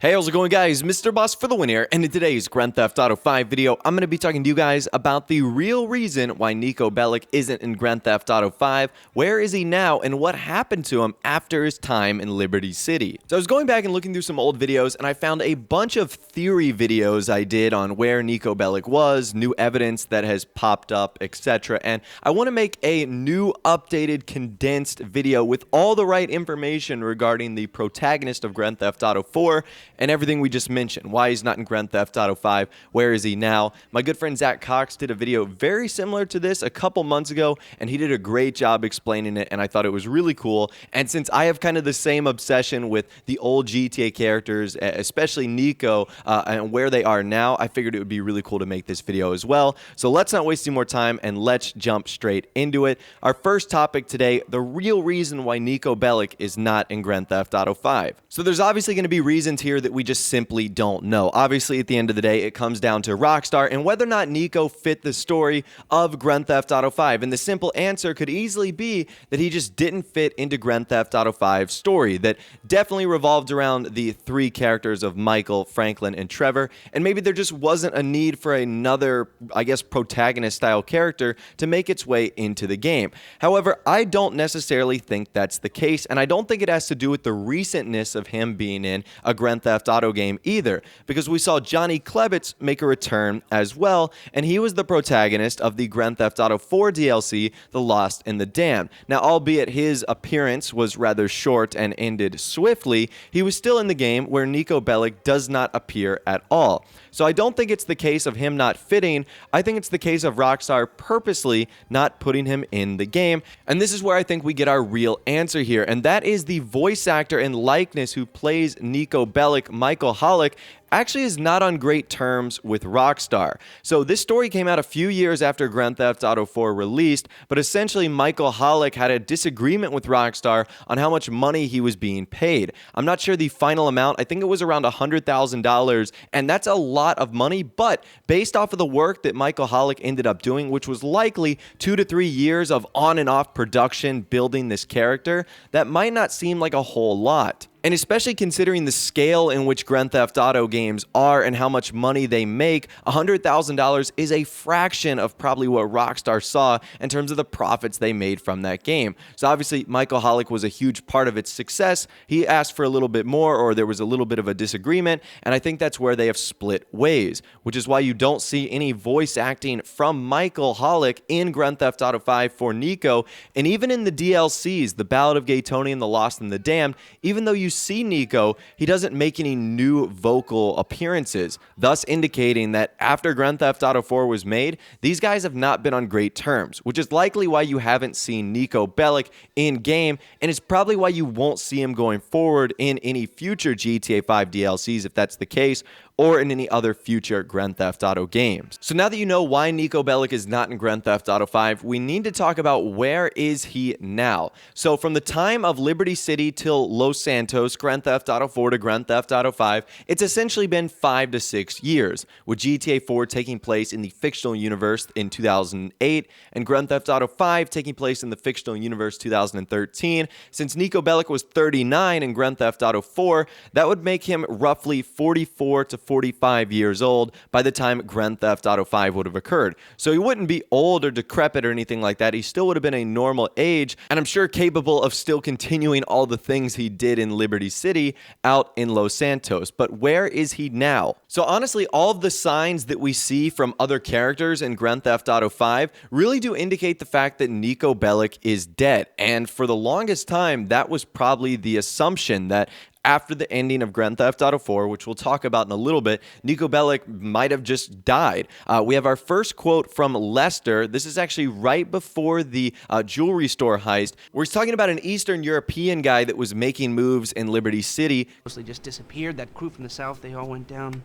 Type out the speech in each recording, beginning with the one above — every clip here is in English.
Hey, how's it going, guys? Mr. Boss for the win here, and in today's Grand Theft Auto 5 video, I'm going to be talking to you guys about the real reason why Niko Bellic isn't in Grand Theft Auto 5, where is he now, and what happened to him after his time in Liberty City. So I was going back and looking through some old videos, and I found a bunch of theory videos I did on where Niko Bellic was, new evidence that has popped up, etc. And I want to make a new, updated, condensed video with all the right information regarding the protagonist of Grand Theft Auto 4, and everything we just mentioned. Why he's not in Grand Theft Auto 5, where is he now? My good friend Zach Cox did a video very similar to this a couple months ago, and he did a great job explaining it, and I thought it was really cool. And since I have kind of the same obsession with the old GTA characters, especially Nico, and where they are now, I figured it would be really cool to make this video as well. So let's not waste any more time, and let's jump straight into it. Our first topic today, the real reason why Niko Bellic is not in Grand Theft Auto 5. So there's obviously going to be reasons here that we just simply don't know. Obviously, at the end of the day, it comes down to Rockstar and whether or not Nico fit the story of Grand Theft Auto 5. And the simple answer could easily be that he just didn't fit into Grand Theft Auto 5's story that definitely revolved around the three characters of Michael, Franklin, and Trevor. And maybe there just wasn't a need for another, I guess, protagonist-style character to make its way into the game. However, I don't necessarily think that's the case, and I don't think it has to do with the recentness of him being in a Grand Theft Auto game either, because we saw Johnny Klebitz make a return as well, and he was the protagonist of the Grand Theft Auto 4 DLC, The Lost and the Damned. Now, albeit his appearance was rather short and ended swiftly, he was still in the game where Niko Bellic does not appear at all. So I don't think it's the case of him not fitting, I think it's the case of Rockstar purposely not putting him in the game, and this is where I think we get our real answer here, and that is the voice actor and likeness who plays Niko Bellic, Michael Bellic, actually is not on great terms with Rockstar. So this story came out a few years after Grand Theft Auto 4 released, but essentially Michael Bellic had a disagreement with Rockstar on how much money he was being paid. I'm not sure the final amount, I think it was around $100,000, and that's a lot of money, but based off of the work that Michael Bellic ended up doing, which was likely 2 to 3 years of on and off production building this character, that might not seem like a whole lot. And especially considering the scale in which Grand Theft Auto games are and how much money they make, $100,000 is a fraction of probably what Rockstar saw in terms of the profits they made from that game. So obviously, Michael Bellic was a huge part of its success. He asked for a little bit more, or there was a little bit of a disagreement, and I think that's where they have split ways, which is why you don't see any voice acting from Michael Bellic in Grand Theft Auto 5 for Nico, and even in the DLCs, The Ballad of Gay Tony and The Lost and the Damned, even though you see Nico, he doesn't make any new vocal appearances, thus indicating that after Grand Theft Auto 4 was made, these guys have not been on great terms, which is likely why you haven't seen Niko Bellic in-game, and it's probably why you won't see him going forward in any future GTA 5 DLCs if that's the case, or in any other future Grand Theft Auto games. So now that you know why Niko Bellic is not in Grand Theft Auto 5, we need to talk about where is he now. So from the time of Liberty City till Los Santos, Grand Theft Auto 4 to Grand Theft Auto 5, it's essentially been 5 to 6 years, with GTA 4 taking place in the fictional universe in 2008, and Grand Theft Auto 5 taking place in the fictional universe 2013. Since Niko Bellic was 39 in Grand Theft Auto 4, that would make him roughly 44 to 45 years old by the time Grand Theft Auto 5 would have occurred. So he wouldn't be old or decrepit or anything like that. He still would have been a normal age, and I'm sure capable of still continuing all the things he did in Liberty City out in Los Santos. But where is he now? So honestly, all of the signs that we see from other characters in Grand Theft Auto 5 really do indicate the fact that Niko Bellic is dead. And for the longest time, that was probably the assumption that after the ending of Grand Theft Auto 4, which we'll talk about in a little bit, Niko Bellic might have just died. We have our first quote from Lester. This is actually right before the jewelry store heist, where he's talking about an Eastern European guy that was making moves in Liberty City. Mostly just disappeared. That crew from the south, they all went down.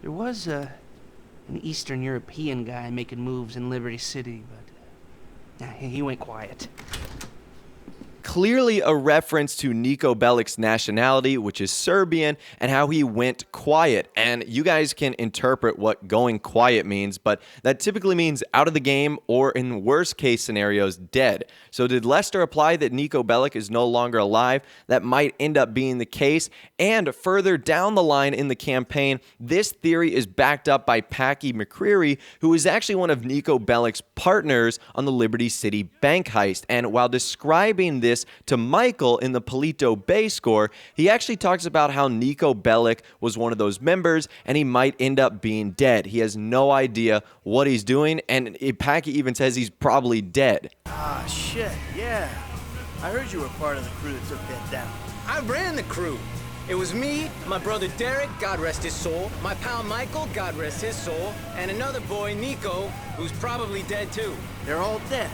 There was an Eastern European guy making moves in Liberty City, but he went quiet. clearly a reference to Niko Bellic's nationality, which is Serbian, and how he went quiet. And you guys can interpret what going quiet means, but that typically means out of the game or, in worst case scenarios, dead. So did Lester imply that Niko Bellic is no longer alive? That might end up being the case. And further down the line in the campaign, this theory is backed up by Packy McCreary, who is actually one of Niko Bellic's partners on the Liberty City bank heist. And while describing this to Michael in the Polito Bay score, he actually talks about how Niko Bellic was one of those members and he might end up being dead. He has no idea what he's doing, and Packy even says he's probably dead. Ah, shit, yeah. I heard you were part of the crew that took that down. I ran the crew. It was me, my brother Derek, God rest his soul, my pal Michael, God rest his soul, and another boy, Nico, who's probably dead too. They're all dead.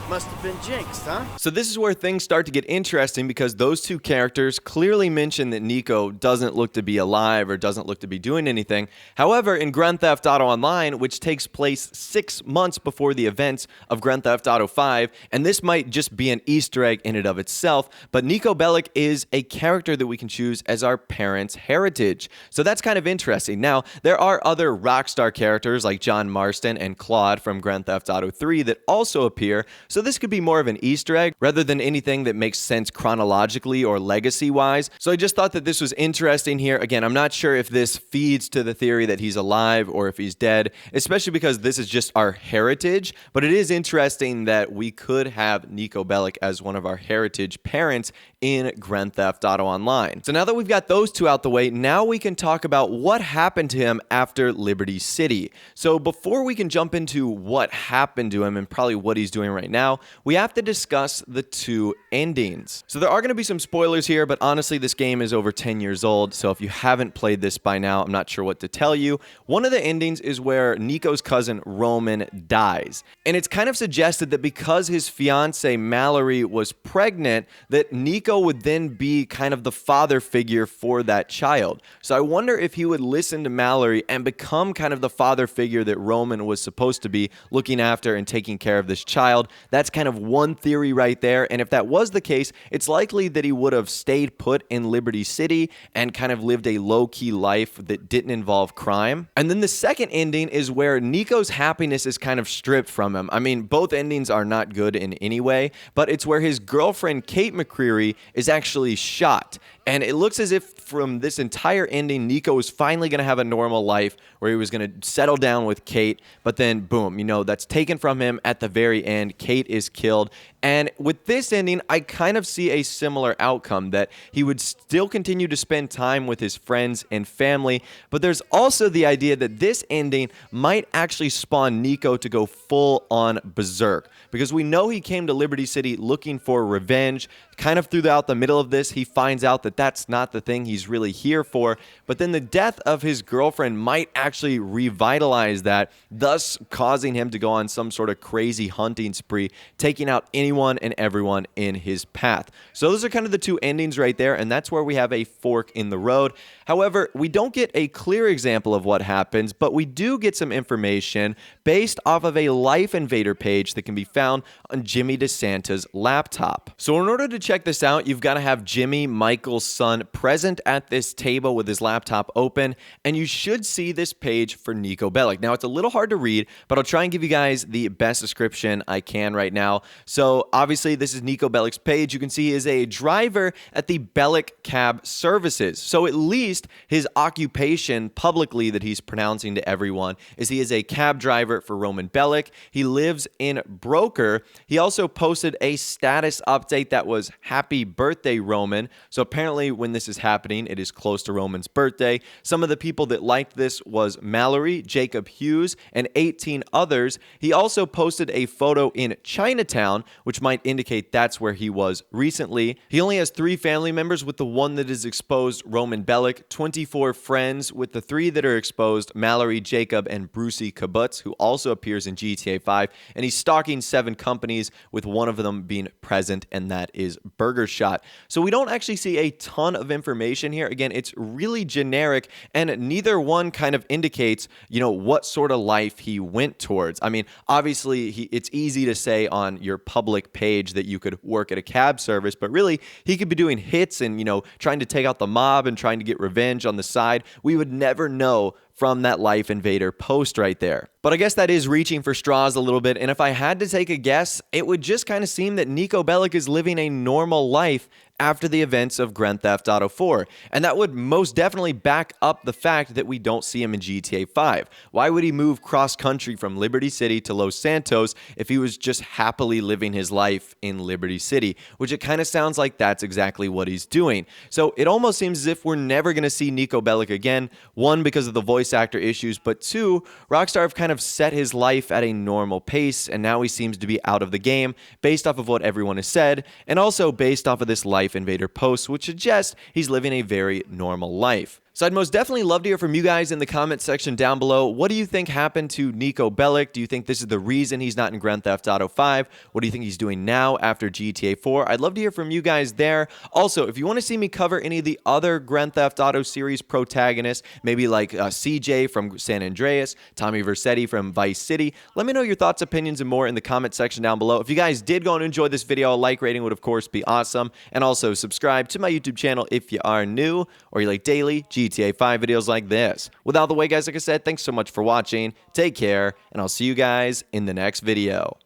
Must have been jinxed, huh? So this is where things start to get interesting, because those two characters clearly mention that Nico doesn't look to be alive or doesn't look to be doing anything. However, in Grand Theft Auto Online, which takes place 6 months before the events of Grand Theft Auto 5, and this might just be an Easter egg in and of itself, but Niko Bellic is a character that we can choose as our parents' heritage. So that's kind of interesting. Now, there are other Rockstar characters like John Marston and Claude from Grand Theft Auto 3 that also appear, so this could be more of an Easter egg rather than anything that makes sense chronologically or legacy-wise. So I just thought that this was interesting here. Again, I'm not sure if this feeds to the theory that he's alive or if he's dead, especially because this is just our heritage, but it is interesting that we could have Niko Bellic as one of our heritage parents in Grand Theft Auto Online. So now that we've got those two out the way, now we can talk about what happened to him after Liberty City. So before we can jump into what happened to him and probably what he's doing right now, we have to discuss the two endings. So there are going to be some spoilers here, but honestly, this game is over 10 years old, so if you haven't played this by now, I'm not sure what to tell you. One of the endings is where Nico's cousin Roman dies, and it's kind of suggested that because his fiancée Mallory was pregnant, that Nico would then be kind of the father figure for that child. So I wonder if he would listen to Mallory and become kind of the father figure that Roman was supposed to be, looking after and taking care of this child. That's kind of one theory right there, and if that was the case, it's likely that he would have stayed put in Liberty City and kind of lived a low-key life that didn't involve crime. And then the second ending is where Nico's happiness is kind of stripped from him. I mean, both endings are not good in any way, but it's where his girlfriend Kate McCreary is actually shot. And it looks as if from this entire ending, Nico was finally going to have a normal life where he was going to settle down with Kate, but then boom, you know, that's taken from him at the very end. Kate is killed. And with this ending, I kind of see a similar outcome, that he would still continue to spend time with his friends and family, but there's also the idea that this ending might actually spawn Nico to go full on berserk, because we know he came to Liberty City looking for revenge. Kind of throughout the middle of this, he finds out that that's not the thing he's really here for, but then the death of his girlfriend might actually revitalize that, thus causing him to go on some sort of crazy hunting spree, taking out anyone and everyone in his path. So those are kind of the two endings right there, and that's where we have a fork in the road. However, we don't get a clear example of what happens, but we do get some information based off of a Life Invader page that can be found on Jimmy DeSanta's laptop. So in order to check this out, you've got to have Jimmy, Michael's son, present at this table with his laptop open, and you should see this page for Niko Bellic. Now, it's a little hard to read, but I'll try and give you guys the best description I can right now. So obviously, this is Niko Bellic's page. You can see he is a driver at the Bellic Cab Services. So at least his occupation publicly that he's pronouncing to everyone is he is a cab driver for Roman Bellic. He lives in Broker. He also posted a status update that was happy birthday, Roman. So apparently when this is happening, it is close to Roman's birthday. Some of the people that liked this was Mallory, Jacob Hughes, and 18 others. He also posted a photo in Chinatown, which might indicate that's where he was recently. He only has 3 family members, with the one that is exposed, Roman Bellic, 24 friends, with the 3 that are exposed, Mallory, Jacob, and Brucey Kibbutz, who also appears in GTA 5, and he's stalking 7 companies, with one of them being present, and that is Burger Shot. So we don't actually see a ton of information here. Again, it's really generic, and neither one kind of indicates, you know, what sort of life he went towards. I mean, obviously, it's easy to say on your public public page that you could work at a cab service, but really he could be doing hits and, trying to take out the mob and trying to get revenge on the side. We would never know from that Life Invader post right there. But I guess that is reaching for straws a little bit, and if I had to take a guess, it would just kind of seem that Niko Bellic is living a normal life after the events of Grand Theft Auto 4, and that would most definitely back up the fact that we don't see him in GTA 5. Why would he move cross-country from Liberty City to Los Santos if he was just happily living his life in Liberty City? Which it kind of sounds like that's exactly what he's doing. So it almost seems as if we're never going to see Niko Bellic again, one, because of the voice actor issues, but two, Rockstar have kind of set his life at a normal pace, and now he seems to be out of the game based off of what everyone has said, and also based off of this Life Invader post, which suggests he's living a very normal life. So I'd most definitely love to hear from you guys in the comment section down below. What do you think happened to Niko Bellic? Do you think this is the reason he's not in Grand Theft Auto 5? What do you think he's doing now after GTA 4? I'd love to hear from you guys there. Also, if you want to see me cover any of the other Grand Theft Auto series protagonists, maybe like CJ from San Andreas, Tommy Vercetti from Vice City, let me know your thoughts, opinions, and more in the comment section down below. If you guys did go and enjoy this video, a like rating would of course be awesome. And also subscribe to my YouTube channel if you are new or you like daily GTA 5 videos like this. Without the way, guys, like I said, thanks so much for watching. Take care, and I'll see you guys in the next video.